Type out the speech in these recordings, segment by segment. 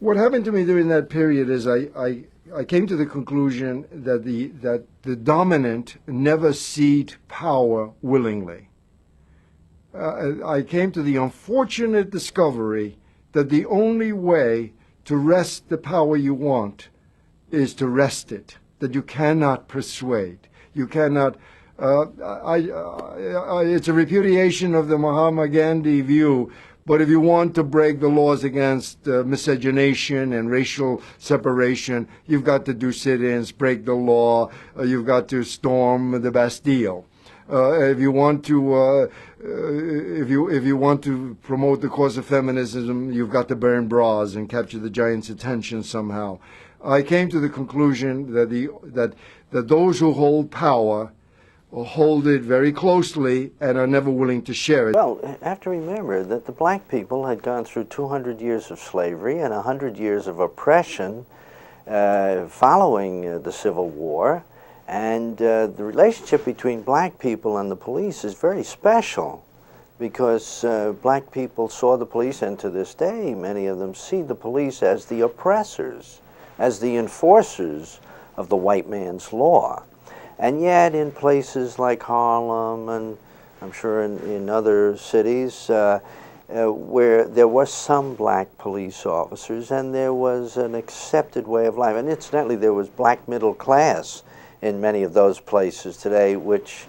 What happened to me during that period is I came to the conclusion that the dominant never cede power willingly. I came to the unfortunate discovery that the only way to wrest the power you want is to wrest it, that you cannot persuade. You cannot. It's a repudiation of the Mahatma Gandhi view, but if you want to break the laws against miscegenation and racial separation, you've got to do sit-ins, break the law, you've got to storm the Bastille. If you want to promote the cause of feminism, you've got to burn bras and capture the giant's attention somehow. I came to the conclusion that those who hold power hold it very closely and are never willing to share it. Well, I have to remember that the black people had gone through 200 years of slavery and 100 years of oppression following the Civil War. And the relationship between black people and the police is very special because black people saw the police, and to this day many of them see the police as the oppressors, as the enforcers of the white man's law. And yet in places like Harlem and I'm sure in other cities where there were some black police officers and there was an accepted way of life. And incidentally, there was black middle class in many of those places today, which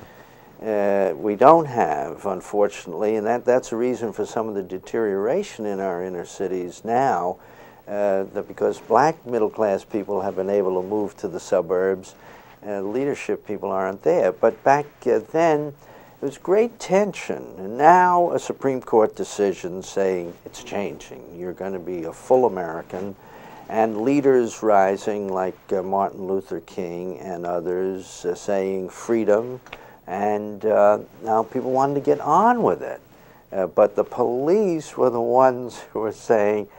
we don't have, unfortunately, and that's a reason for some of the deterioration in our inner cities now, that because black middle class people have been able to move to the suburbs, leadership people aren't there. But back then, there was great tension, and now a Supreme Court decision saying it's changing. You're going to be a full American, and leaders rising like Martin Luther King and others saying freedom, and now people wanted to get on with it. But the police were the ones who were saying,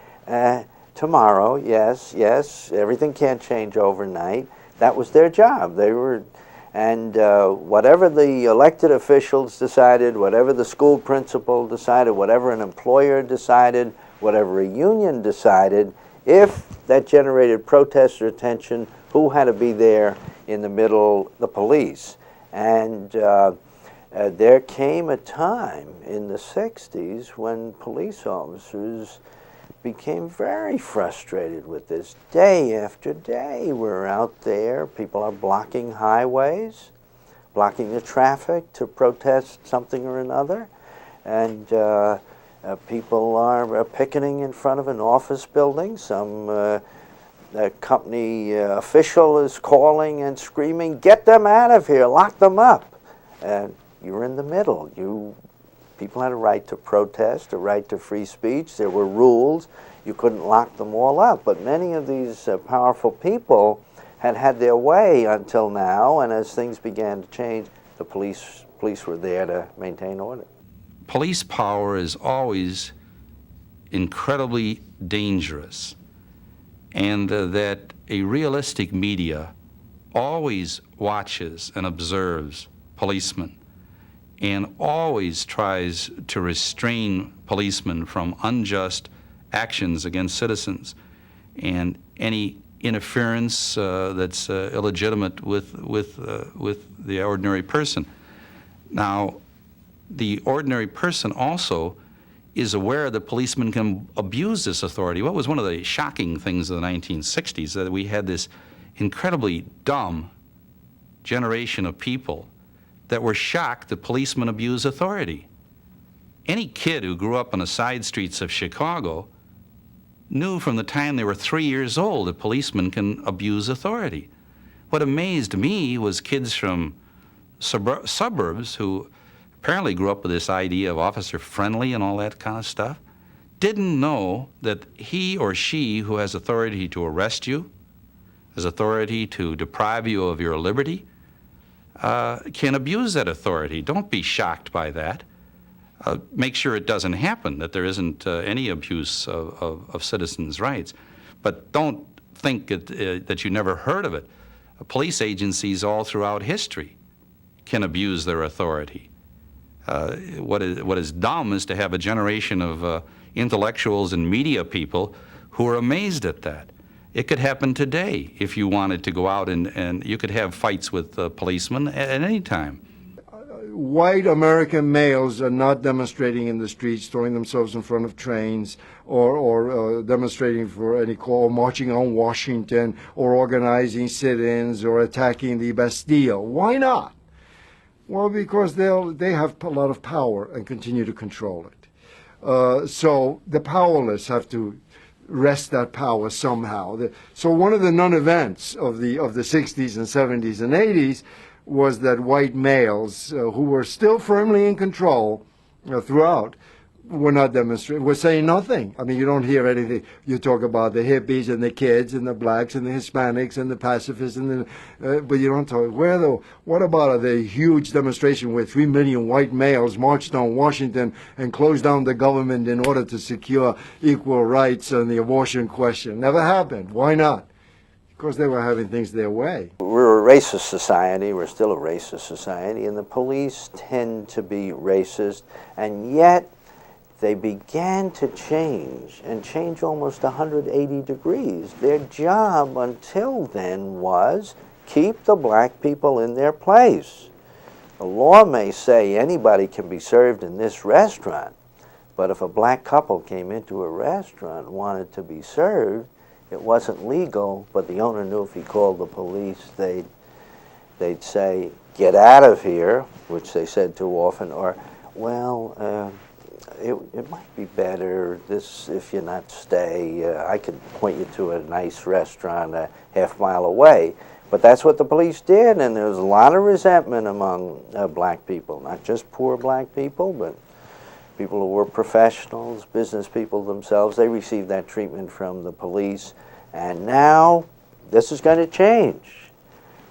tomorrow, yes, everything can't change overnight. That was their job. They were, and whatever the elected officials decided, whatever the school principal decided, whatever an employer decided, whatever a union decided, if that generated protest or attention, who had to be there in the middle? The police. And there came a time in the 60s when police officers became very frustrated with this. Day after day, we're out there. People are blocking highways, blocking the traffic to protest something or another. And people are picketing in front of an office building. Some company official is calling and screaming, "Get them out of here, lock them up." And you're in the middle. People had a right to protest, a right to free speech. There were rules. You couldn't lock them all up. But many of these powerful people had had their way until now, and as things began to change, the police were there to maintain order. Police power is always incredibly dangerous, and that a realistic media always watches and observes policemen and always tries to restrain policemen from unjust actions against citizens and any interference that's illegitimate with the ordinary person. Now, the ordinary person also is aware that policemen can abuse this authority. What was one of the shocking things of the 1960s, that we had this incredibly dumb generation of people that were shocked that policemen abuse authority. Any kid who grew up on the side streets of Chicago knew from the time they were 3 years old that policemen can abuse authority. What amazed me was kids from suburbs who apparently grew up with this idea of officer friendly and all that kind of stuff, didn't know that he or she who has authority to arrest you, has authority to deprive you of your liberty, can abuse that authority. Don't be shocked by that. Make sure it doesn't happen, that there isn't any abuse of citizens' rights. But don't think that you never heard of it. Police agencies all throughout history can abuse their authority. What is dumb is to have a generation of intellectuals and media people who are amazed at that. It could happen today if you wanted to go out and you could have fights with policemen at any time. White American males are not demonstrating in the streets, throwing themselves in front of trains, or demonstrating for any call, marching on Washington, or organizing sit-ins, or attacking the Bastille. Why not? Well, because they have a lot of power and continue to control it. So the powerless have to wrest that power somehow. So one of the non-events of the 60s and 70s and 80s was that white males who were still firmly in control throughout were not demonstrating, were saying nothing. I mean, you don't hear anything. You talk about the hippies and the kids and the blacks and the Hispanics and the pacifists, but you don't talk. What about the huge demonstration where 3 million white males marched on Washington and closed down the government in order to secure equal rights on the abortion question? Never happened. Why not? Because they were having things their way. We're a racist society. We're still a racist society, and the police tend to be racist, and yet they began to change, and change almost 180 degrees. Their job until then was keep the black people in their place. The law may say anybody can be served in this restaurant, but if a black couple came into a restaurant and wanted to be served, it wasn't legal, but the owner knew if he called the police, they'd say, "Get out of here," which they said too often, or, well, it might be better this if you not stay. I could point you to a nice restaurant a half-mile away. But that's what the police did, and there was a lot of resentment among black people, not just poor black people, but people who were professionals, business people themselves. They received that treatment from the police, and now this is going to change.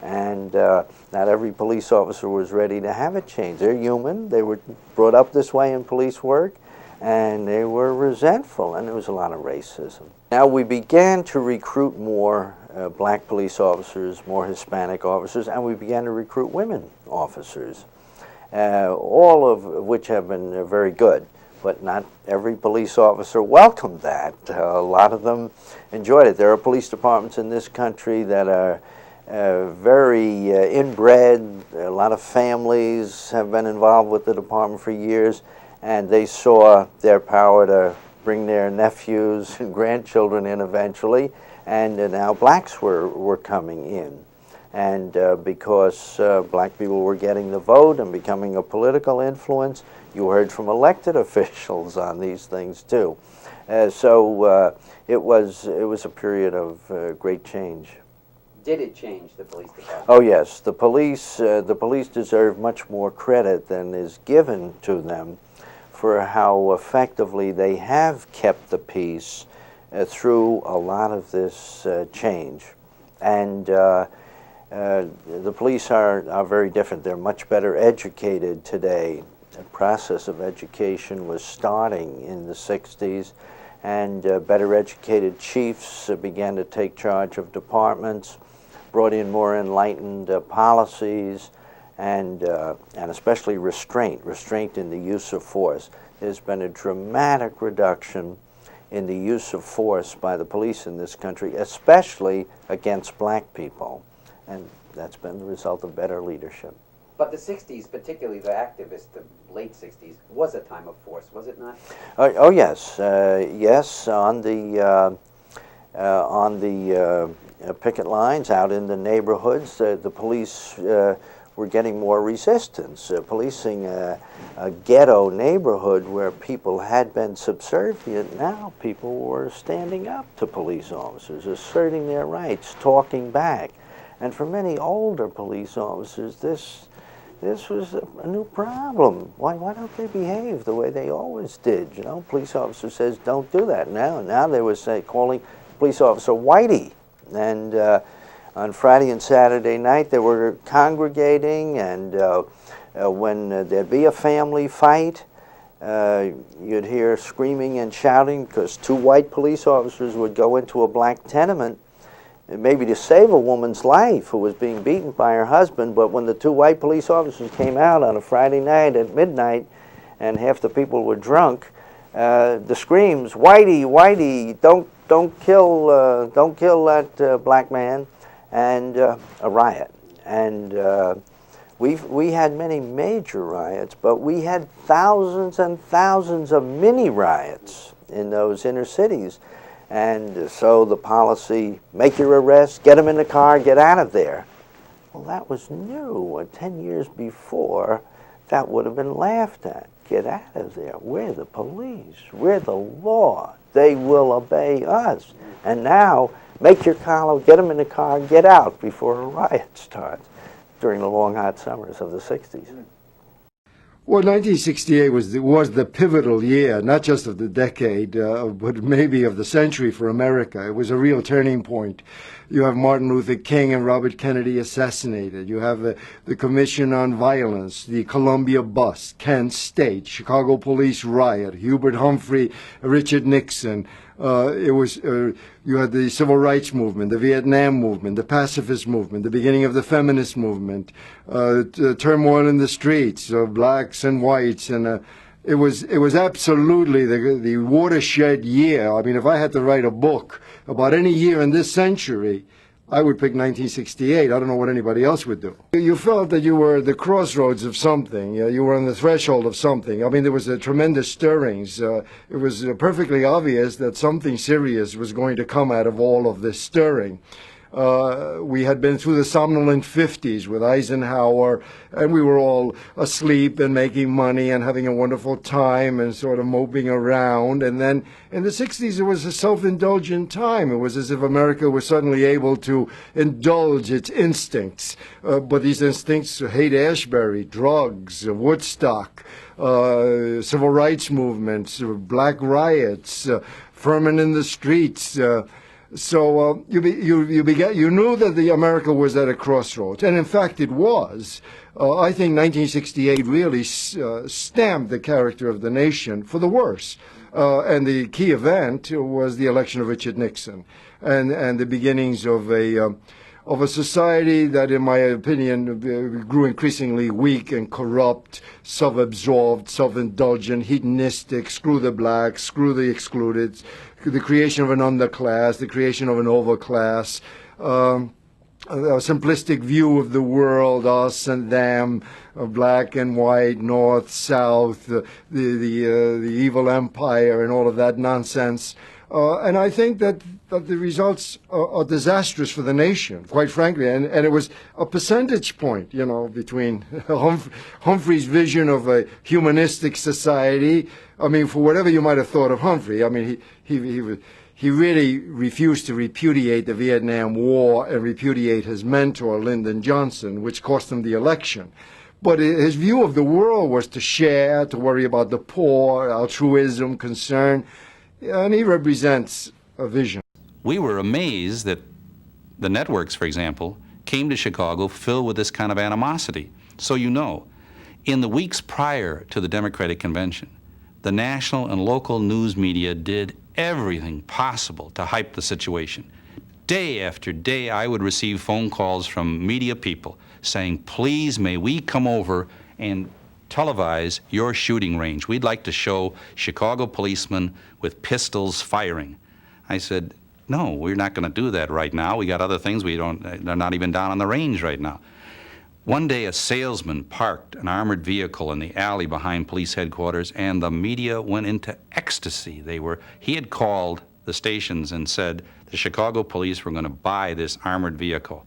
And not every police officer was ready to have it change. They're human. They were brought up this way in police work, and they were resentful, and there was a lot of racism. Now we began to recruit more black police officers, more Hispanic officers, and we began to recruit women officers, all of which have been very good. But not every police officer welcomed that. A lot of them enjoyed it. There are police departments in this country that are very inbred. A lot of families have been involved with the department for years, and they saw their power to bring their nephews and grandchildren in eventually, and now blacks were coming in. And because black people were getting the vote and becoming a political influence, you heard from elected officials on these things too. So it was a period of great change. Did it change the police department? Oh yes, the police deserve much more credit than is given to them for how effectively they have kept the peace through a lot of this change. And the police are very different. They're much better educated today. The process of education was starting in the 60s, and better educated chiefs began to take charge of departments, brought in more enlightened policies, and especially restraint in the use of force. There's been a dramatic reduction in the use of force by the police in this country, especially against black people, and that's been the result of better leadership. But the 60s, particularly the activist, the late 60s, was a time of force, was it not? Oh yes, yes. On the picket lines out in the neighborhoods, the police were getting more resistance. Policing a ghetto neighborhood where people had been subservient, now people were standing up to police officers, asserting their rights, talking back. And for many older police officers, this was a new problem. Why don't they behave the way they always did? You know, police officer says, don't do that. Now they were calling police officer Whitey. And on Friday and Saturday night, they were congregating, and when there'd be a family fight, you'd hear screaming and shouting because two white police officers would go into a black tenement, maybe to save a woman's life who was being beaten by her husband. But when the two white police officers came out on a Friday night at midnight and half the people were drunk, the screams, "Whitey, Whitey, don't don't kill that black man, and a riot. And we had many major riots, but we had thousands and thousands of mini riots in those inner cities. And so the policy, make your arrest, get them in the car, get out of there. Well, that was new. 10 years before, that would have been laughed at. Get out of there. We're the police. We're the law. They will obey us. And now, make your collar, get them in the car, get out before a riot starts during the long, hot summers of the 60s. Well, 1968 was the pivotal year, not just of the decade, but maybe of the century for America. It was a real turning point. You have Martin Luther King and Robert Kennedy assassinated. You have the Commission on Violence, the Columbia bust, Kent State, Chicago police riot, Hubert Humphrey, Richard Nixon. You had the civil rights movement, the Vietnam movement, the pacifist movement, the beginning of the feminist movement, turmoil in the streets of blacks and whites, and it was absolutely the watershed year. I mean, if I had to write a book about any year in this century, I would pick 1968. I don't know what anybody else would do. You felt that you were at the crossroads of something. You were on the threshold of something. I mean, there was a tremendous stirrings. It was perfectly obvious that something serious was going to come out of all of this stirring. We had been through the somnolent 50s with Eisenhower, and we were all asleep and making money and having a wonderful time and sort of moping around. And then in the 60s, it was a self-indulgent time. It was as if America was suddenly able to indulge its instincts. But these instincts, Haight-Ashbury, drugs, Woodstock, civil rights movements, black riots, Furman in the streets, So you knew that the America was at a crossroads, and in fact it was. I think 1968 really stamped the character of the nation for the worse. And the key event was the election of Richard Nixon, and the beginnings of a society that, in my opinion, grew increasingly weak and corrupt, self-absorbed, self-indulgent, hedonistic, screw the blacks, screw the excluded, the creation of an underclass, the creation of an overclass, a simplistic view of the world, us and them, black and white, north, south, the evil empire and all of that nonsense. And I think that the results are disastrous for the nation, quite frankly. And it was a percentage point, between Humphrey's vision of a humanistic society. I mean, for whatever you might have thought of Humphrey, I mean, he really refused to repudiate the Vietnam War and repudiate his mentor, Lyndon Johnson, which cost him the election. But his view of the world was to share, to worry about the poor, altruism, concern. And he represents a vision. We were amazed that the networks, for example, came to Chicago filled with this kind of animosity. So in the weeks prior to the Democratic Convention, the national and local news media did everything possible to hype the situation. Day after day, I would receive phone calls from media people saying, please, may we come over and televise your shooting range. We'd like to show Chicago policemen with pistols firing. I said, no, we're not going to do that right now. We got other things. They're not even down on the range right now. One day, a salesman parked an armored vehicle in the alley behind police headquarters, and the media went into ecstasy. He had called the stations and said the Chicago police were going to buy this armored vehicle.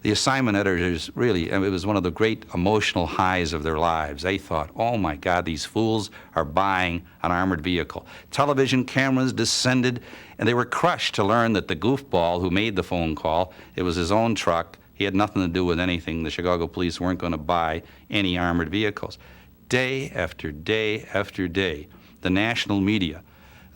The assignment editors really, it was one of the great emotional highs of their lives. They thought, oh my God, these fools are buying an armored vehicle. Television cameras descended, and they were crushed to learn that the goofball who made the phone call, it was his own truck. He had nothing to do with anything. The Chicago police weren't going to buy any armored vehicles. Day after day after day, the national media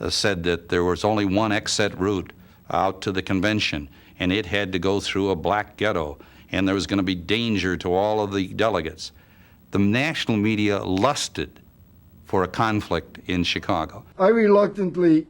said that there was only one exit route out to the convention, and it had to go through a black ghetto, and there was going to be danger to all of the delegates. The national media lusted for a conflict in Chicago. I reluctantly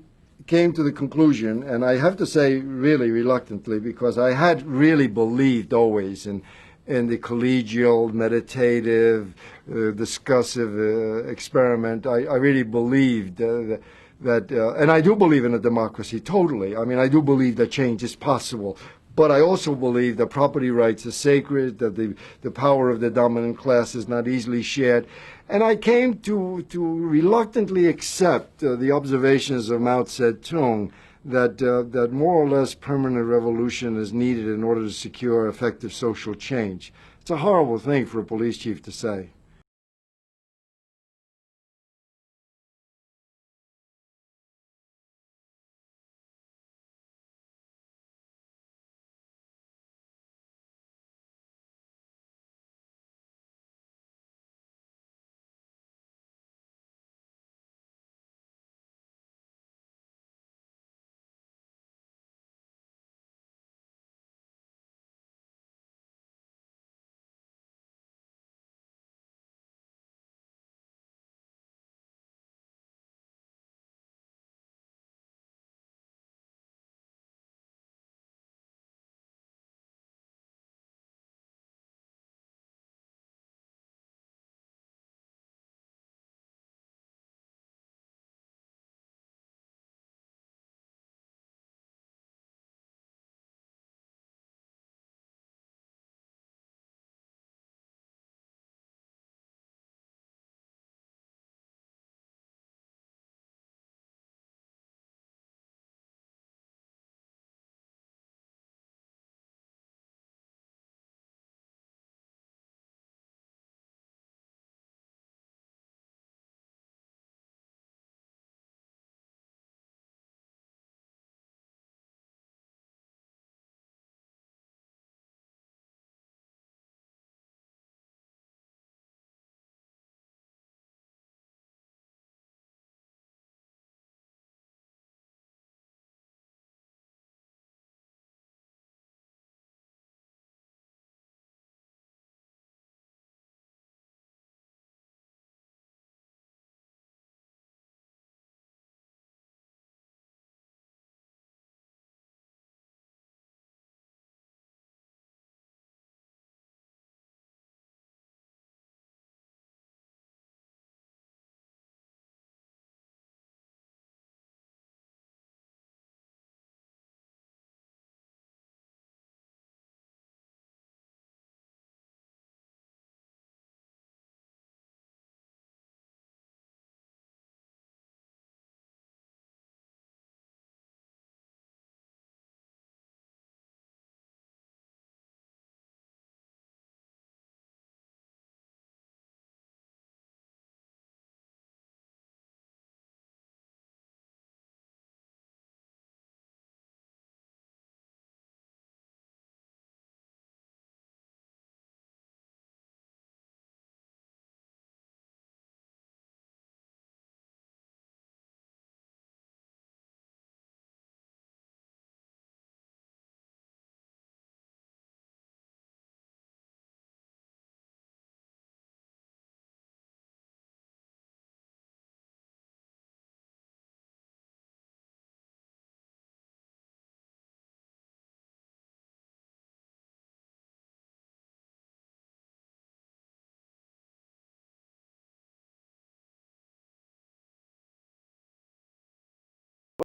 came to the conclusion, and I have to say really reluctantly, because I had really believed always in the collegial, meditative, discussive experiment. I really believed that that, and I do believe in a democracy totally. I mean, I do believe that change is possible. But I also believe that property rights are sacred, that the power of the dominant class is not easily shared. And I came to reluctantly accept the observations of Mao Zedong that more or less permanent revolution is needed in order to secure effective social change. It's a horrible thing for a police chief to say.